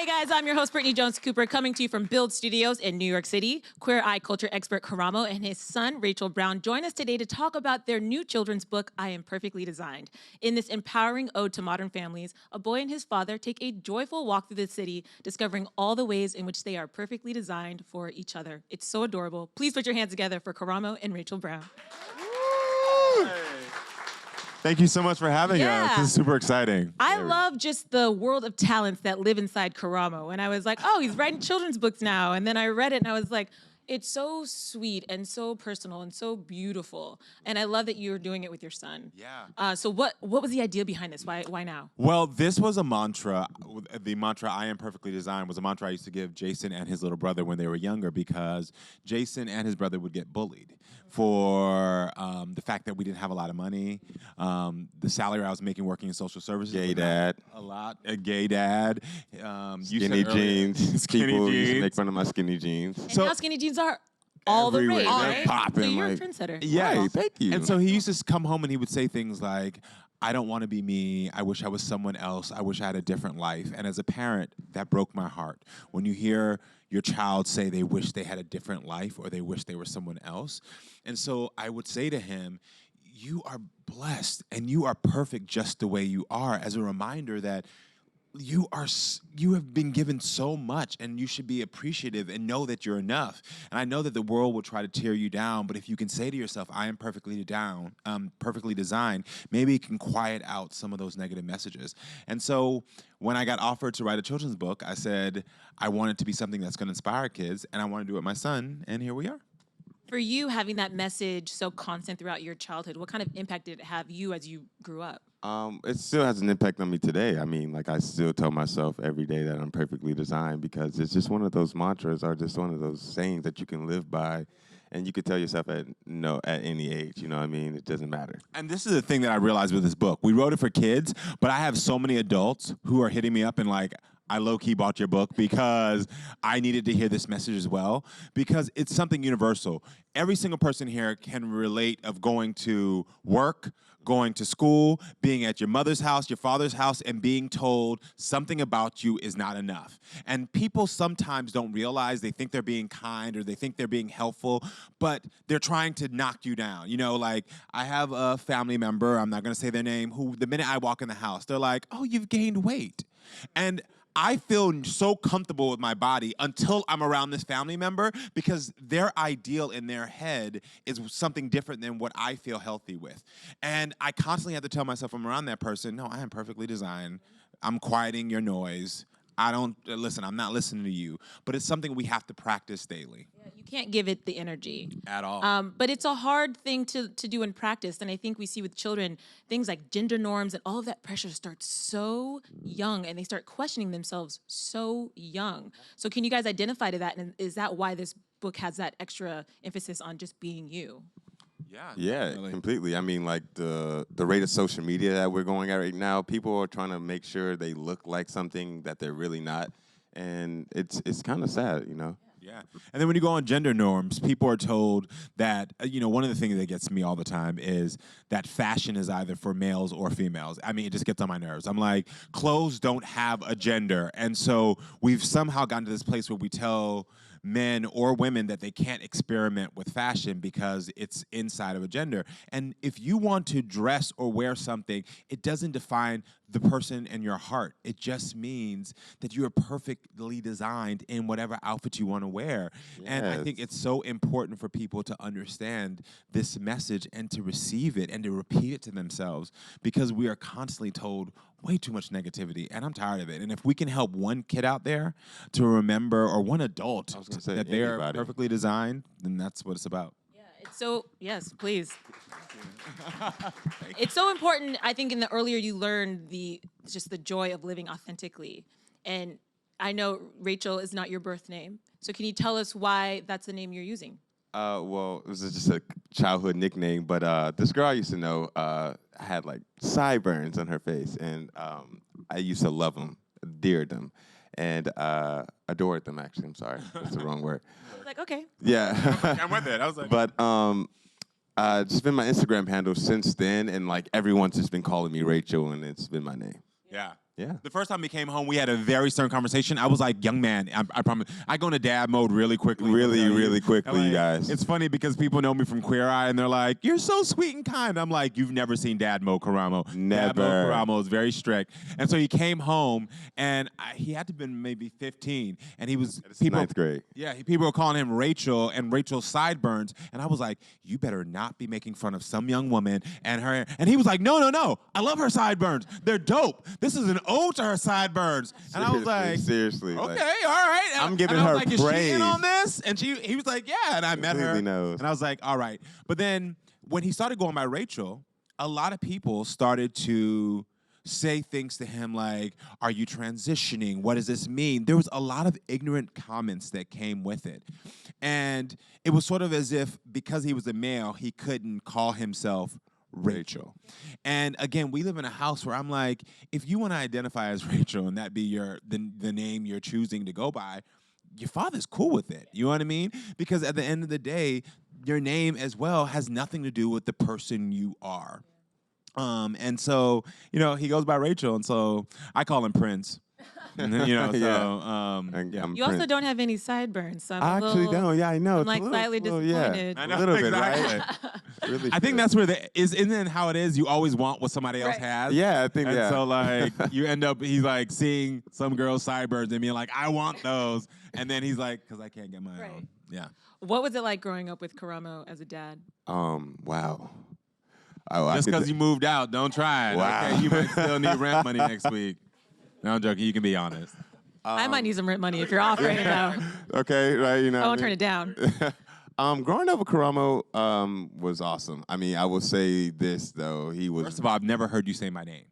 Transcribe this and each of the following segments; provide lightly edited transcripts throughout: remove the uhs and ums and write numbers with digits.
Hey guys, I'm your host Brittany Jones Cooper, coming to you from Build Studios in New York City. Queer Eye culture expert Karamo and his son Rachel Brown join us today to talk about their new children's book, I Am Perfectly Designed. In this empowering ode to modern families, a boy and his father take a joyful walk through the city, discovering all the ways in which they are perfectly designed for each other. It's so adorable. Please put your hands together for Karamo and Rachel Brown. Thank you so much for having us. This is super exciting. I love just the world of talents that live inside Karamo. And I was like, oh, he's writing children's books now. And then I read it and I was like, it's so sweet and so personal and so beautiful. And I love that you're doing it with your son. Yeah. So what was the idea behind this? Why now? Well, this was a mantra. The mantra, I Am Perfectly Designed, was a mantra I used to give Jason and his little brother when they were younger, because Jason and his brother would get bullied for the fact that we didn't have a lot of money, the salary I was making working in social services. Gay dad. A lot. A gay dad. Skinny jeans. Skinny People jeans. used to make fun of my skinny jeans. And now skinny jeans are all the everywhere. rage, They're right? popping, So you're like- a trendsetter. Yeah. Right, thank you. And so he used to come home and he would say things like, I don't want to be me. I wish I was someone else. I wish I had a different life. And as a parent, that broke my heart. When you hear your child say they wish they had a different life or they wish they were someone else. And so I would say to him, you are blessed and you are perfect just the way you are, as a reminder that you have been given so much and you should be appreciative and know that you're enough. And I know that the world will try to tear you down, but if you can say to yourself, I am perfectly designed, maybe it can quiet out some of those negative messages. And so when I got offered to write a children's book, I said I want it to be something that's going to inspire kids, and I want to do it with my son, and here we are. For you, having that message so constant throughout your childhood, what kind of impact did it have you as you grew up? It still has an impact on me today. I mean, like, I still tell myself every day that I'm perfectly designed, because it's just one of those mantras, or just one of those sayings that you can live by, and you could tell yourself at any age. You know what I mean? It doesn't matter. And this is the thing that I realized with this book. We wrote it for kids, but I have so many adults who are hitting me up and like, I low-key bought your book because I needed to hear this message as well, because it's something universal. Every single person here can relate of going to work, going to school, being at your mother's house, your father's house, and being told something about you is not enough. And people sometimes don't realize, they think they're being kind or they think they're being helpful, but they're trying to knock you down. You know, like, I have a family member, I'm not gonna say their name, who the minute I walk in the house, they're like, oh, you've gained weight. And I feel so comfortable with my body until I'm around this family member, because their ideal in their head is something different than what I feel healthy with. And I constantly have to tell myself, I'm around that person, no, I am perfectly designed. I'm quieting your noise. I'm not listening to you. But it's something we have to practice daily. Yeah, you can't give it the energy. At all. But it's a hard thing to do in practice. And I think we see with children, things like gender norms and all of that pressure starts so young, and they start questioning themselves so young. So can you guys identify to that? And is that why this book has that extra emphasis on just being you? Yeah, definitely. completely. I mean, like, the rate of social media that we're going at right now, people are trying to make sure they look like something that they're really not, and it's kind of sad, you know? Yeah. And then when you go on gender norms, people are told that, one of the things that gets me all the time is that fashion is either for males or females. I mean, it just gets on my nerves. I'm like, clothes don't have a gender. And so we've somehow gotten to this place where we tell men or women that they can't experiment with fashion because it's inside of a gender. And if you want to dress or wear something, it doesn't define the person in your heart. It just means that you are perfectly designed in whatever outfit you want to wear. Yes. And I think it's so important for people to understand this message and to receive it and to repeat it to themselves, because we are constantly told way too much negativity, and I'm tired of it. And if we can help one kid out there to remember, or one adult, that they're perfectly designed, then that's what it's about. Yeah, it's so, yes, please. It's so important, I think, in the earlier you learn just the joy of living authentically. And I know Rachel is not your birth name, so can you tell us why that's the name you're using? Well, it was just a childhood nickname, but this girl I used to know had like sideburns on her face, and I used to love them, adored them, and adored them, actually. I'm sorry, that's the wrong word. I was like, okay. Yeah. I'm with it. I was like, but it's been my Instagram handle since then, and like everyone's just been calling me Rachel, and it's been my name. Yeah. Yeah. The first time he came home, we had a very stern conversation. I was like, young man, I promise. I go into dad mode really quickly. Really quickly, you guys. It's funny because people know me from Queer Eye, and they're like, you're so sweet and kind. I'm like, you've never seen dad mode Karamo. Never. Dad mode Karamo is very strict. And so he came home, and he had to have been maybe 15, and he was... Ninth grade. Yeah, people were calling him Rachel and Rachel's sideburns, and I was like, you better not be making fun of some young woman and her... And he was like, no, I love her sideburns. They're dope. This is an ode to her sideburns. And I was like, seriously, okay, like, all right. I'm giving and I her was like, praise. Is she in on this? And he was like, yeah. And I met her, knows. and I was like, all right. But then when he started going by Rachel, a lot of people started to say things to him like, are you transitioning? What does this mean? There was a lot of ignorant comments that came with it. And it was sort of as if because he was a male, he couldn't call himself Rachel. And again, we live in a house where I'm like, if you want to identify as Rachel and that be the name you're choosing to go by, your father's cool with it. You know what I mean? Because at the end of the day, your name as well has nothing to do with the person you are. And so, he goes by Rachel, and so I call him Prince. Yeah. You also don't have any sideburns, so I actually don't. Yeah, I know. I'm like slightly disappointed. I know, a little exactly. bit, right? Really I think that's where isn't it how it is? You always want what somebody else has. Yeah, I think and yeah. so like you end up, he's like seeing some girl's sideburns and being like, I want those. And then he's like, because I can't get my own. Yeah. What was it like growing up with Karamo as a dad? Wow. Just because you moved out, don't try it. Wow. Okay, you might still need rent money next week. No, I'm joking. You can be honest. I might need some rent money if you're offering it though. Okay, right, I won't turn it down. Growing up with Karamo was awesome. I mean, I will say this though, he was. First of all, I've never heard you say my name.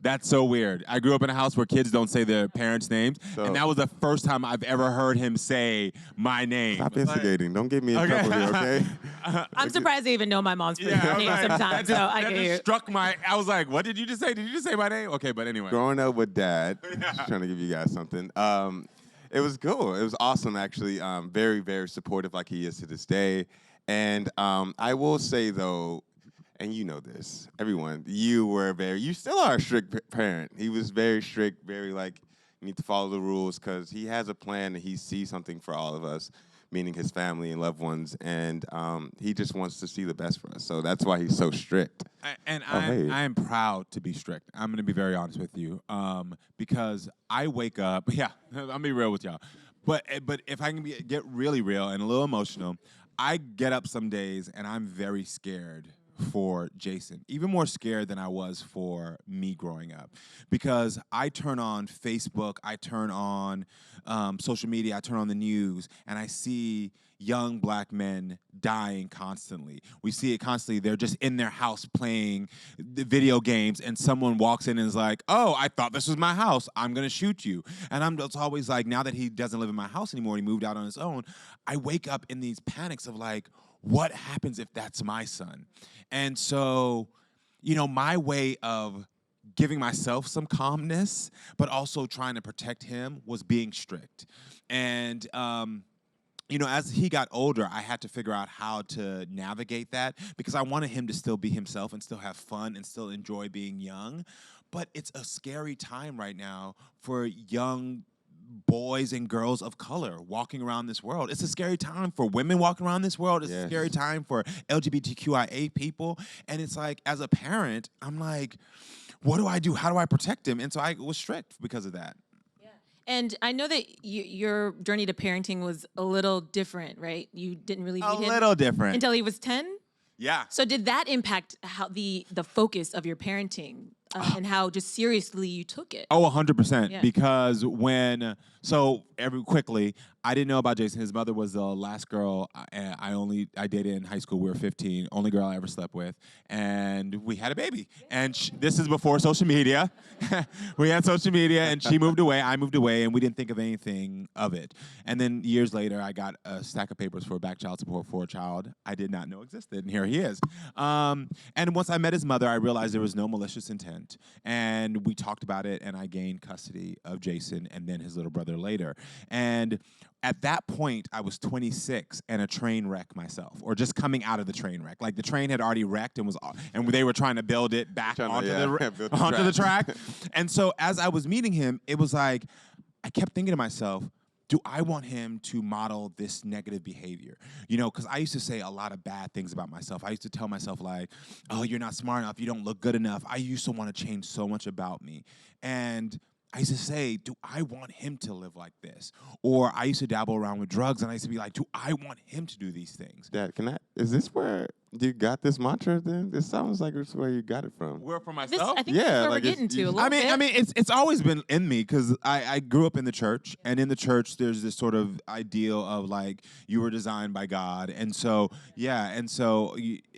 That's so weird. I grew up in a house where kids don't say their parents' names, and that was the first time I've ever heard him say my name. Stop instigating. Don't get me in trouble here, okay? I'm surprised they even know my mom's name sometimes, so I get you. I was like, what did you just say? Did you just say my name? Okay, but anyway. Growing up with dad, just trying to give you guys something. It was cool. It was awesome, actually. Very, very supportive like he is to this day. And I will say, though, and you know this, everyone, you still are a strict parent. He was very strict, very like, you need to follow the rules because he has a plan and he sees something for all of us, meaning his family and loved ones, and he just wants to see the best for us. So that's why he's so strict. I am proud to be strict. I'm going to be very honest with you because I wake up, I'm going to be real with y'all. But if I can get really real and a little emotional, I get up some days and I'm very scared for Jason, even more scared than I was for me growing up, because I turn on Facebook, I turn on social media, I turn on the news, and I see young black men dying constantly. We see it constantly. They're just in their house playing the video games, and someone walks in and is like, oh, I thought this was my house. I'm going to shoot you. And I'm just always like, now that he doesn't live in my house anymore, he moved out on his own, I wake up in these panics of like, what happens if that's my son? And so, my way of giving myself some calmness, but also trying to protect him was being strict. And, as he got older, I had to figure out how to navigate that because I wanted him to still be himself and still have fun and still enjoy being young. But it's a scary time right now for young boys and girls of color walking around this world. It's a scary time for women walking around this world. It's a scary time for LGBTQIA people. And it's like, as a parent, I'm like, what do I do? How do I protect him? And so I was strict because of that. Yeah. And I know that your journey to parenting was a little different, right? You didn't really meet him a little different until he was 10? Yeah. So did that impact how the focus of your parenting and how just seriously you took it? Oh, 100%. Yeah. Because quickly, I didn't know about Jason. His mother was the last girl I dated in high school. We were 15, only girl I ever slept with, and we had a baby. And this is before social media. We had social media, and she moved away, I moved away, and we didn't think of anything of it. And then years later, I got a stack of papers for back child support for a child I did not know existed, and here he is. And once I met his mother, I realized there was no malicious intent, and we talked about it, and I gained custody of Jason and then his little brother later. And at that point, I was 26 and a train wreck myself, or just coming out of the train wreck. Like the train had already wrecked and they were trying to build it back onto the track. And so as I was meeting him, it was like, I kept thinking to myself, do I want him to model this negative behavior? You know, because I used to say a lot of bad things about myself. I used to tell myself like, oh, you're not smart enough, you don't look good enough. I used to want to change so much about me. And I used to say, do I want him to live like this? Or I used to dabble around with drugs, and I used to be like, do I want him to do these things? Dad, is this where you got this mantra then? This sounds like it's where you got it from. Where for myself? I think this is where we're getting to a little bit. I mean, it's always been in me because I grew up in the church, and in the church there's this sort of ideal of like you were designed by God, and so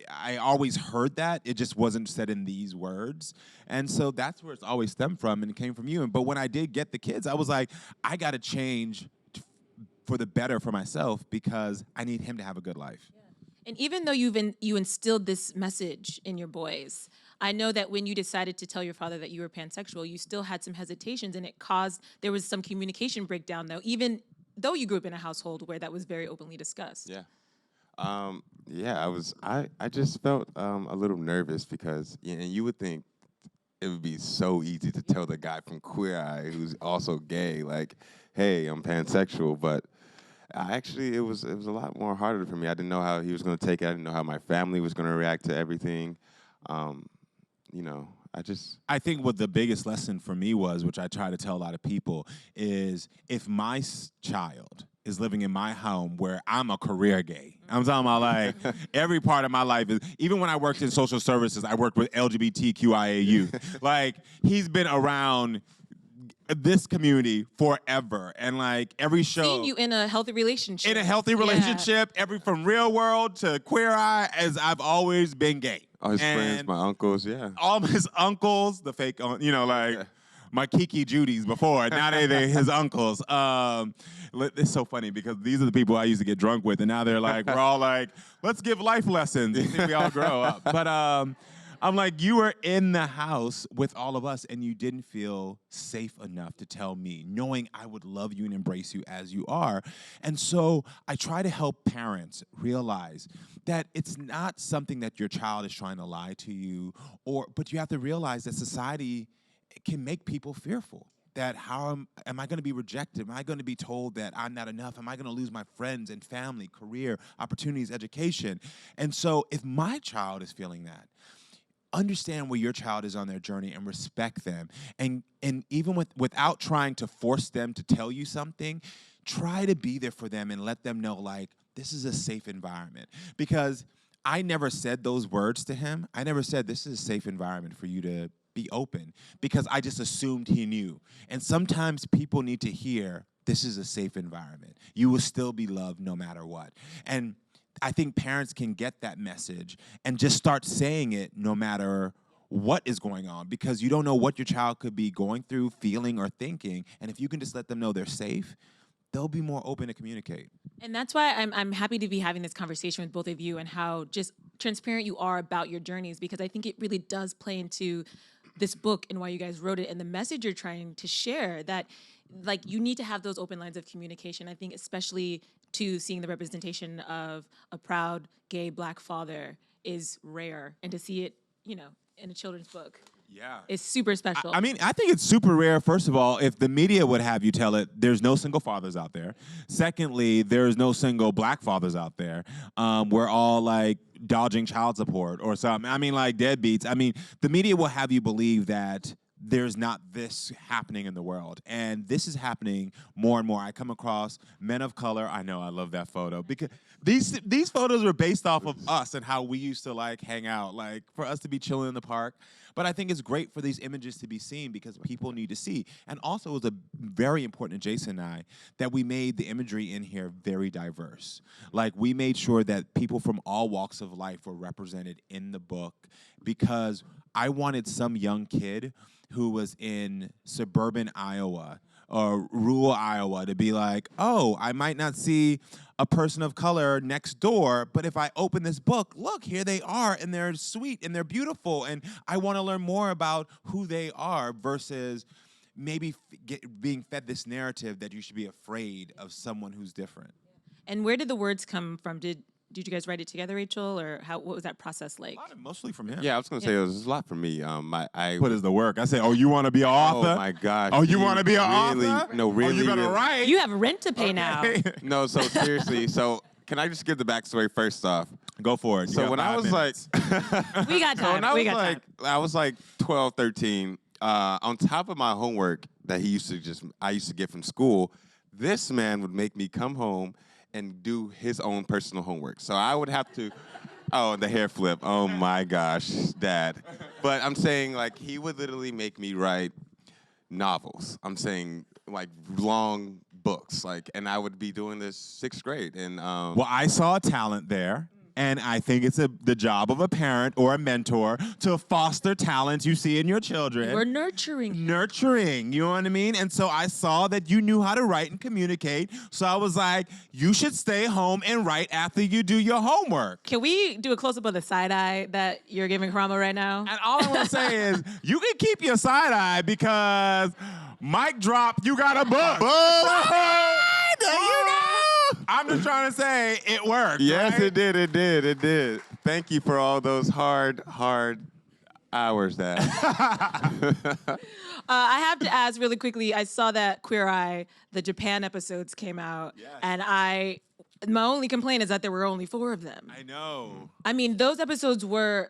I always heard that. It just wasn't said in these words, and so that's where it's always stemmed from, and it came from you. But when I did get the kids, I was like, I got to change for the better for myself because I need him to have a good life. Yeah. And even though you instilled this message in your boys, I know that when you decided to tell your father that you were pansexual, you still had some hesitations, and there was some communication breakdown, though, even though you grew up in a household where that was very openly discussed. Yeah. I just felt a little nervous because, and you would think it would be so easy to tell the guy from Queer Eye who's also gay, like, hey, I'm pansexual, but it was a lot more harder for me. I didn't know how he was going to take it. I didn't know how my family was going to react to everything. I think what the biggest lesson for me was, which I try to tell a lot of people, is if my child is living in my home where I'm a career gay. I'm talking about like every part of my life is, even when I worked in social services, I worked with LGBTQIA youth. Like he's been around this community forever, and like every show, seen you in a healthy relationship. Every from Real World to Queer Eye, as I've always been gay. All his friends, my uncles, yeah. All his uncles, the fake, my Kiki Judys before. Now they're his uncles. It's so funny because these are the people I used to get drunk with, and now they're like, we're all like, let's give life lessons. I think we all grow up. But I'm like, you were in the house with all of us, and you didn't feel safe enough to tell me, knowing I would love you and embrace you as you are. And so I try to help parents realize that it's not something that your child is trying to lie to you, but you have to realize that society can make people fearful. That how am I going to be rejected? Am I going to be told that I'm not enough? Am I going to lose my friends and family, career, opportunities, education? And so if my child is feeling that, understand where your child is on their journey and respect them. And even without trying to force them to tell you something, try to be there for them and let them know, like, this is a safe environment. Because I never said those words to him. I never said, this is a safe environment for you to be open, because I just assumed he knew. And sometimes people need to hear, this is a safe environment. You will still be loved no matter what. And I think parents can get that message and just start saying it no matter what is going on, because you don't know what your child could be going through, feeling, or thinking. And if you can just let them know they're safe, they'll be more open to communicate. And that's why I'm happy to be having this conversation with both of you and how just transparent you are about your journeys, because I think it really does play into this book and why you guys wrote it and the message you're trying to share, that like you need to have those open lines of communication. I think especially to seeing the representation of a proud gay Black father is rare, and to see it, in a children's book. Yeah, it's super special. I mean, I think it's super rare, first of all, if the media would have you tell it, there's no single fathers out there. Secondly, there's no single Black fathers out there. We're all like dodging child support or something. I mean, like deadbeats. I mean, the media will have you believe that there's not this happening in the world. And this is happening more and more. I come across men of color. I know, I love that photo, because these photos are based off of us and how we used to like hang out, like for us to be chilling in the park. But I think it's great for these images to be seen because people need to see. And also, it was very important to Jason and I that we made the imagery in here very diverse. Like, we made sure that people from all walks of life were represented in the book, because I wanted some young kid who was in suburban Iowa or rural Iowa to be like, oh, I might not see a person of color next door, but if I open this book, look, here they are, and they're sweet, and they're beautiful, and I want to learn more about who they are, versus maybe being fed this narrative that you should be afraid of someone who's different. And where did the words come from? Did you guys write it together, Rachel, or what was that process like? Mostly from him. Yeah, I was gonna say it was a lot for me. What is the work? I say, oh, you want to be an author? Oh my gosh. Oh, you want to be an really, author? No, really. Oh, you better really. write. You have rent to pay now. No, so seriously, so can I just give the backstory first off? Go for it. You So got when I 5 was minutes. like, We got time. when We got time. I was like 12, 13, on top of my homework that I used to get from school, this man would make me come home and do his own personal homework. So I would have to, oh, the hair flip. Oh my gosh, Dad. But I'm saying, like, he would literally make me write novels. I'm saying, like, long books. Like, and I would be doing this 6th grade. And Well, I saw a talent there. And I think it's the job of a parent or a mentor to foster talents you see in your children. We're nurturing. Nurturing, you know what I mean? And so I saw that you knew how to write and communicate. So I was like, you should stay home and write after you do your homework. Can we do a close-up of the side eye that you're giving Karamo right now? And all I want to say is, you can keep your side eye because mic drop, you got a book. There you go. I'm just trying to say it worked. yes, right? it did. Thank you for all those hard hours, Dad. I have to ask really quickly. I saw that Queer Eye, the Japan episodes came out, and my only complaint is that there were only 4 of them. I know. I mean, those episodes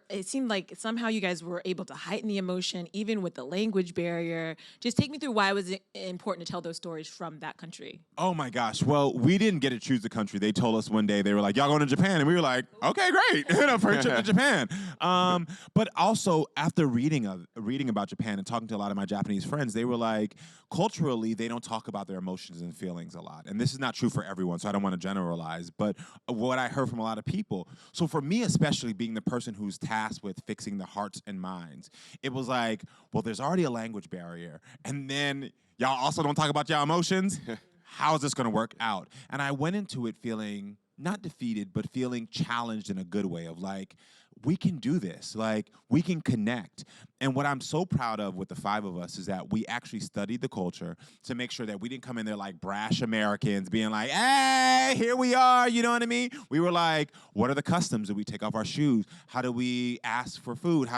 it seemed like somehow you guys were able to heighten the emotion, even with the language barrier. Just take me through why it was important to tell those stories from that country. Oh my gosh. Well, we didn't get to choose the country. They told us one day, they were like, y'all going to Japan? And we were like, okay, great. First trip to Japan. But also, after reading about Japan and talking to a lot of my Japanese friends, they were like, culturally, they don't talk about their emotions and feelings a lot. And this is not true for everyone, so I don't want to generalize. But what I heard from a lot of people, so for me especially, being the person who's tasked with fixing the hearts and minds, it was like, well, there's already a language barrier, and then y'all also don't talk about y'all emotions. How is this going to work out? And I went into it feeling not defeated, but feeling challenged in a good way of like, we can do this. Like, we can connect. And what I'm so proud of with the 5 of us is that we actually studied the culture to make sure that we didn't come in there like brash Americans being like, hey, here we are, you know what I mean? We were like, what are the customs? Do we take off our shoes? How do we ask for food?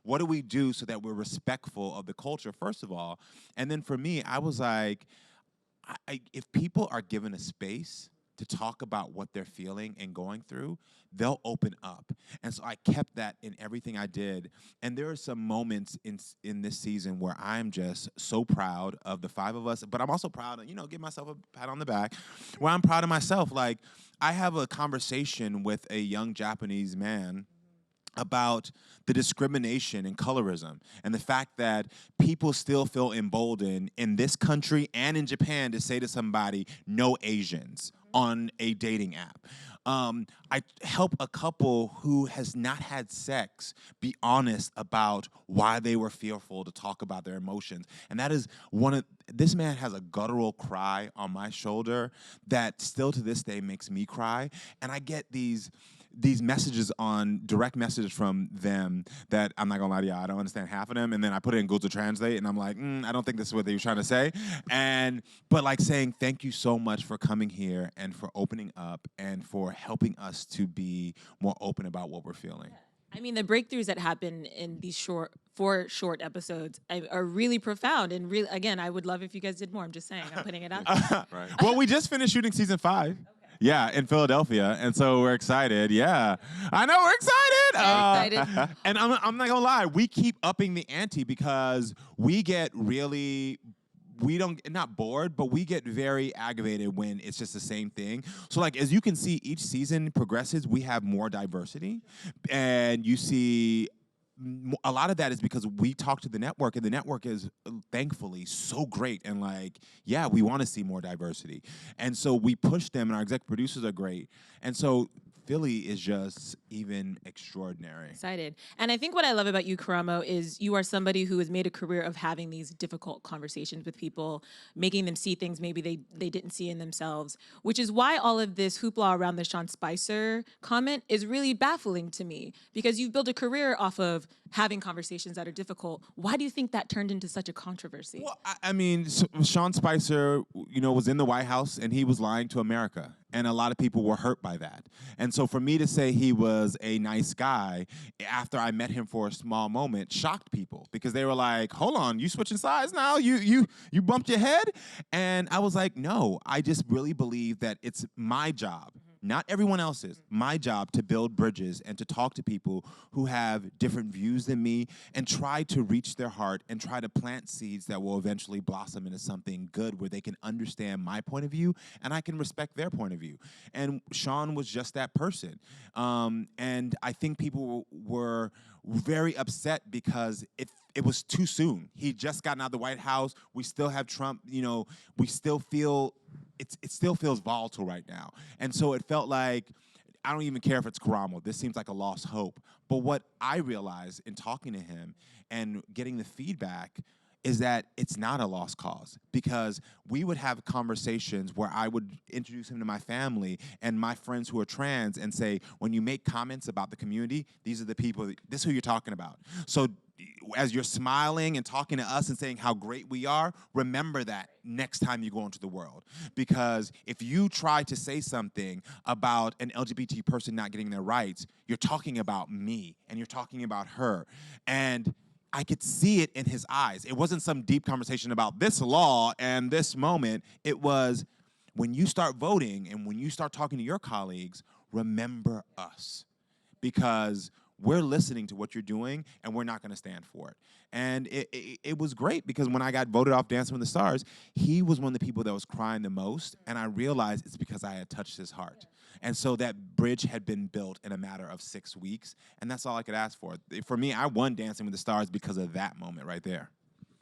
What do we do so that we're respectful of the culture, first of all? And then for me, I was like, if people are given a space to talk about what they're feeling and going through, they'll open up. And so I kept that in everything I did. And there are some moments in this season where I'm just so proud of the 5 of us, but I'm also proud of, give myself a pat on the back, where I'm proud of myself. Like, I have a conversation with a young Japanese man about the discrimination and colorism and the fact that people still feel emboldened in this country and in Japan to say to somebody, no Asians on a dating app. I help a couple who has not had sex be honest about why they were fearful to talk about their emotions. And that is this man has a guttural cry on my shoulder that still to this day makes me cry. And I get these messages on direct messages from them that I'm not gonna lie to y'all, I don't understand half of them, and then I put it in Google Translate, and I'm like, I don't think this is what they were trying to say, but like saying thank you so much for coming here and for opening up and for helping us to be more open about what we're feeling. I mean, the breakthroughs that happen in these 4 short episodes are really profound, and really, again, I would love if you guys did more. I'm just saying, I'm putting it out there. Right. Well, we just finished shooting season 5. Okay. Yeah, in Philadelphia, and so we're excited. Yeah, I know we're excited. Excited. And I'm not gonna lie, we keep upping the ante because we get not bored, but we get very aggravated when it's just the same thing. So like, as you can see, each season progresses, we have more diversity, and you see a lot of that is because we talk to the network, and the network is thankfully so great, and like, yeah, we want to see more diversity, and so we push them, and our executive producers are great, and so Philly is just even extraordinary. Excited. And I think what I love about you, Karamo, is you are somebody who has made a career of having these difficult conversations with people, making them see things maybe they didn't see in themselves, which is why all of this hoopla around the Sean Spicer comment is really baffling to me, because you've built a career off of having conversations that are difficult. Why do you think that turned into such a controversy? Well, I mean, Sean Spicer, was in the White House and he was lying to America. And a lot of people were hurt by that. And so for me to say he was a nice guy after I met him for a small moment shocked people, because they were like, hold on, you switching sides now? You bumped your head? And I was like, no, I just really believe that it's my job, not everyone else's, my job to build bridges and to talk to people who have different views than me and try to reach their heart and try to plant seeds that will eventually blossom into something good where they can understand my point of view and I can respect their point of view. And Sean was just that person. And I think people were very upset because it was too soon. He just gotten out of the White House. We still have Trump, we still feel it still feels volatile right now. And so it felt like, I don't even care if it's Karamo. This seems like a lost hope. But what I realized in talking to him and getting the feedback is that it's not a lost cause, because we would have conversations where I would introduce him to my family and my friends who are trans and say, when you make comments about the community, these are the people, this is who you're talking about. So as you're smiling and talking to us and saying how great we are, remember that next time you go into the world. Because if you try to say something about an LGBT person not getting their rights, you're talking about me and you're talking about her. And I could see it in his eyes. It wasn't some deep conversation about this law and this moment. It was, when you start voting and when you start talking to your colleagues, remember us. Because we're listening to what you're doing, and we're not going to stand for it. And it was great, because when I got voted off Dancing with the Stars, he was one of the people that was crying the most, and I realized it's because I had touched his heart. And so that bridge had been built in a matter of 6 weeks, and that's all I could ask for. For me, I won Dancing with the Stars because of that moment right there.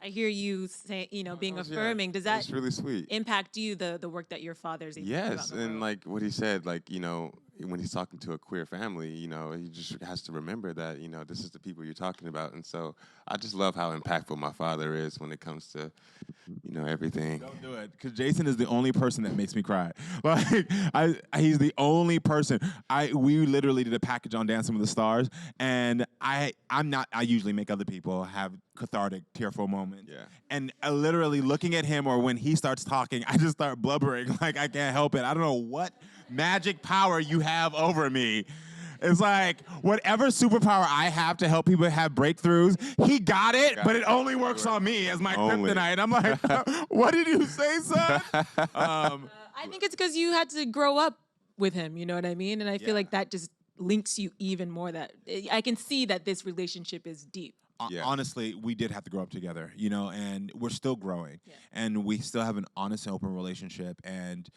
I hear you say, being affirming. Does that That's really sweet. impact you, the work that your father's able to do Yes, about the and world? like what he said, like, when he's talking to a queer family, he just has to remember that, this is the people you're talking about. And so I just love how impactful my father is when it comes to, everything. Don't do it, because Jason is the only person that makes me cry. Like, he's the only person. We literally did a package on Dancing with the Stars, and I usually make other people have cathartic, tearful moments. Yeah. And literally looking at him, or when he starts talking, I just start blubbering. Like, I can't help it. I don't know what magic power you have over me. It's like, whatever superpower I have to help people have breakthroughs, he got it, but it only works on me as my Only. kryptonite. I'm like, what did you say, son? I think it's because you had to grow up with him, you know what I mean? And I feel like that just links you even more. That I can see that this relationship is deep. Yeah. Honestly, we did have to grow up together, and we're still growing. Yeah. And we still have an honest and open relationship. And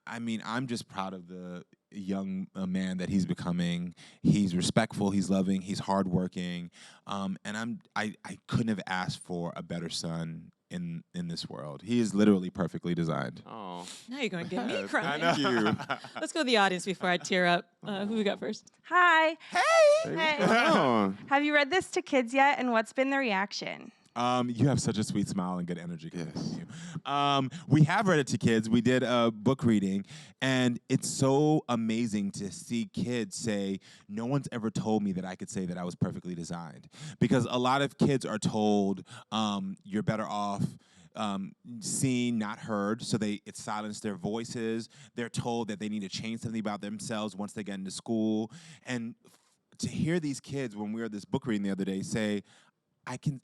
I mean, I'm just proud of the young man that he's becoming. He's respectful, he's loving, he's hardworking. And I couldn't have asked for a better son in this world. He is literally perfectly designed. Oh. Now you're going to get me Yes, crying. Thank you. Let's go to the audience before I tear up. Who we got first? Hi. Hey, Hey. what's going on? Have you read this to kids yet, and what's been the reaction? You have such a sweet smile and good energy coming Yes. from you. We have read it to kids. We did a book reading, and it's so amazing to see kids say, no one's ever told me that I could say that I was perfectly designed. Because a lot of kids are told, you're better off seen, not heard, so it silenced their voices. They're told that they need to change something about themselves once they get into school. And to hear these kids, when we were at this book reading the other day, say,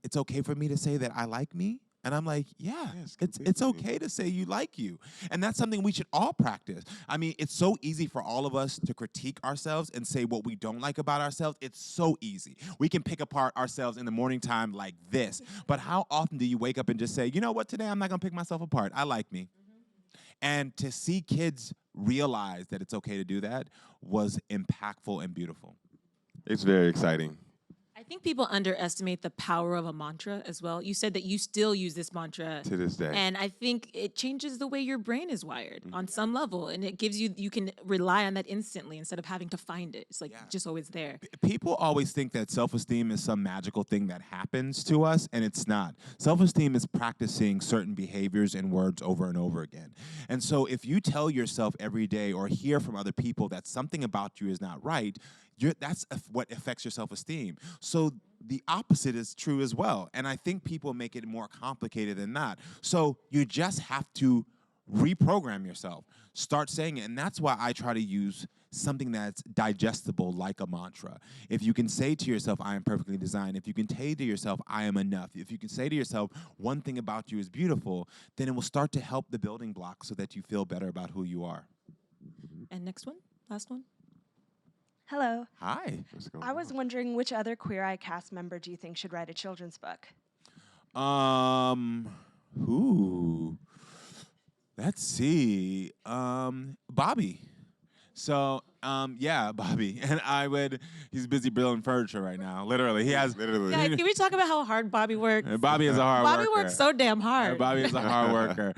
it's okay for me to say that I like me. And I'm like, yeah, Yes, it's completely. okay to say you like you. And that's something we should all practice. I mean, it's so easy for all of us to critique ourselves and say what we don't like about ourselves. It's so easy. We can pick apart ourselves in the morning time like this. But how often do you wake up and just say, you know what, today I'm not going to pick myself apart. I like me. And to see kids realize that it's okay to do that was impactful and beautiful. It's very exciting. I think people underestimate the power of a mantra as well. You said that you still use this mantra To this day. and I think it changes the way your brain is wired on some level, and it gives you can rely on that instantly instead of having to find it. It's like just always there. People always think that self-esteem is some magical thing that happens to us, and it's not. Self-esteem is practicing certain behaviors and words over and over again. And so if you tell yourself every day or hear from other people that something about you is not right, that's what affects your self-esteem. So the opposite is true as well. And I think people make it more complicated than that. So you just have to reprogram yourself. Start saying it. And that's why I try to use something that's digestible like a mantra. If you can say to yourself, I am perfectly designed, if you can say to yourself, I am enough, if you can say to yourself, one thing about you is beautiful, then it will start to help the building blocks so that you feel better about who you are. And next one, last one. Hello. Hi. I was wondering which other Queer Eye cast member do you think should write a children's book? Who? Let's see. Bobby. So, yeah, Bobby. And he's busy building furniture right now. Literally. He has, Guys, can we talk about how hard Bobby works? Bobby is a hard worker. Bobby works so damn hard. Bobby is a hard worker.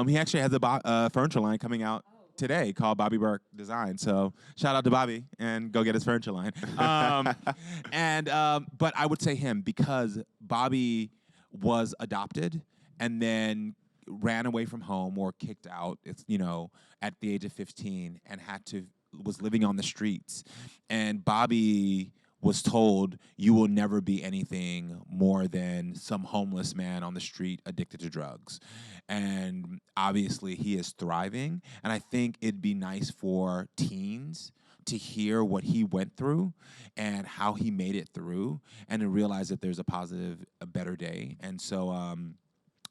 He actually has a furniture line coming out today called Bobby Burke Design. So shout out to Bobby and go get his furniture line. But I would say him because Bobby was adopted and then ran away from home or kicked out, at the age of 15 and was living on the streets. And Bobby was told, you will never be anything more than some homeless man on the street addicted to drugs. And obviously he is thriving. And I think it'd be nice for teens to hear what he went through and how he made it through and to realize that there's a better day. And so,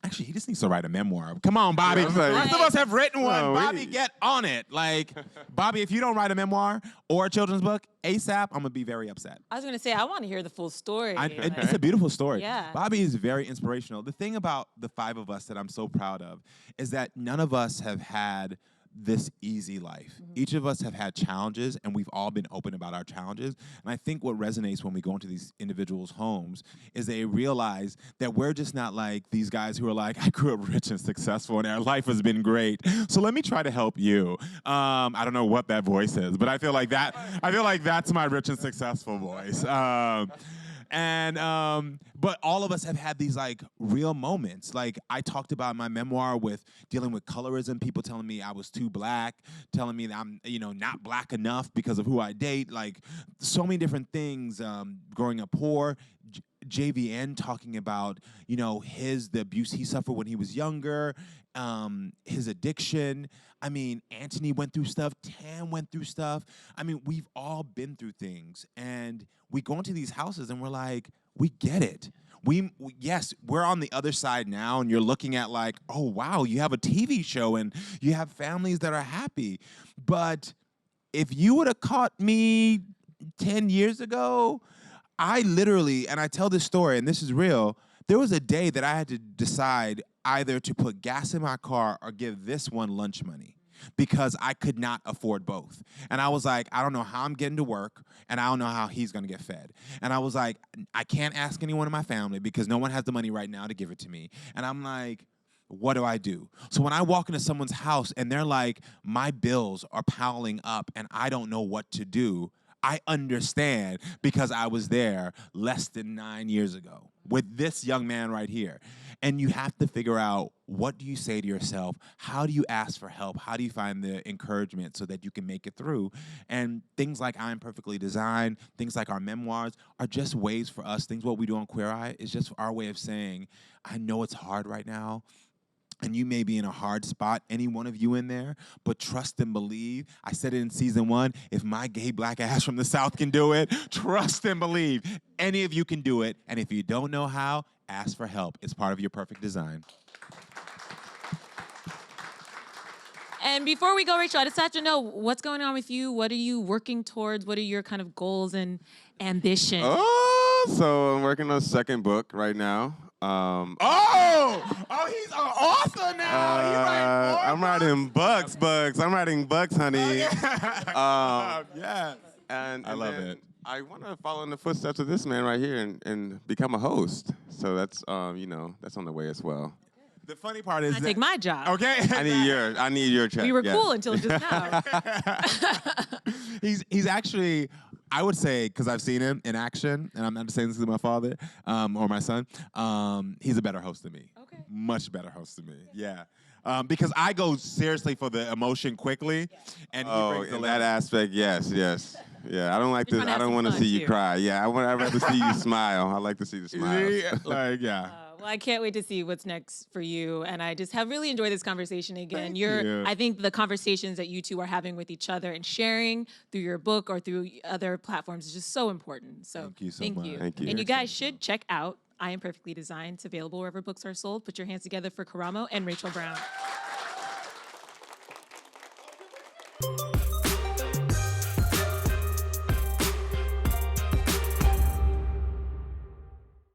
actually, he just needs to write a memoir. Come on, Bobby. Yeah, The rest of us have written one. Bobby, get on it. Like, Bobby, if you don't write a memoir or a children's book ASAP, I'm going to be very upset. I was going to say, I want to hear the full story. It's a beautiful story. Yeah. Bobby is very inspirational. The thing about the five of us that I'm so proud of is that none of us have had this easy life. Each of us have had challenges, and we've all been open about our challenges. And I think what resonates when we go into these individuals' homes is they realize that we're just not like these guys who are like, I grew up rich and successful, and our life has been great. So let me try to help you. I don't know what that voice is, but I feel like that's my rich and successful voice. But all of us have had these like real moments. Like I talked about my memoir with dealing with colorism, people telling me I was too black, telling me that I'm, not black enough because of who I date, like so many different things, growing up poor. JVN talking about, the abuse he suffered when he was younger, his addiction. I mean, Anthony went through stuff. Tam went through stuff. I mean, we've all been through things. And we go into these houses and we're like, we get it. Yes, we're on the other side now, and you're looking at like, oh, wow, you have a TV show and you have families that are happy. But if you would have caught me 10 years ago, I literally, and I tell this story, and this is real, there was a day that I had to decide either to put gas in my car or give this one lunch money because I could not afford both. And I was like, I don't know how I'm getting to work, and I don't know how he's going to get fed. And I was like, I can't ask anyone in my family because no one has the money right now to give it to me. And I'm like, what do I do? So when I walk into someone's house and they're like, my bills are piling up and I don't know what to do, I understand because I was there less than 9 years ago with this young man right here. And you have to figure out, what do you say to yourself? How do you ask for help? How do you find the encouragement so that you can make it through? And things like I'm Perfectly Designed, things like our memoirs are just ways for us. Things what we do on Queer Eye is just our way of saying, I know it's hard right now, and you may be in a hard spot, any one of you in there, but trust and believe. I said it in season 1, if my gay black ass from the South can do it, trust and believe. Any of you can do it, and if you don't know how, ask for help. It's part of your perfect design. And before we go, Rachel, I just have to know, what's going on with you? What are you working towards? What are your kind of goals and ambitions? So I'm working on a second book right now. He's an author now. I'm writing books. I'm writing books, honey. Yes. And I love it. I want to follow in the footsteps of this man right here and become a host. So that's that's on the way as well. The funny part is I take my job. Okay. I need your check. We were yes. cool until just now. He's actually, I would say, because I've seen him in action, and I'm not saying this to my father or my son, he's a better host than me. Okay. Much better host than me. Yeah. Because I go seriously for the emotion quickly, and he Oh, brings the in that aspect, yes. Yeah, I don't like You're this. trying to I have don't some want to fun, see you too. cry. Yeah, I'd rather see you smile. I like to see the smiles. Yeah. Well, I can't wait to see what's next for you. And I just have really enjoyed this conversation again. Thank you. I think the conversations that you two are having with each other and sharing through your book or through other platforms is just so important. So Thank you so much. Thank you. And you guys should check out I Am Perfectly Designed. It's available wherever books are sold. Put your hands together for Karamo and Rachel Brown.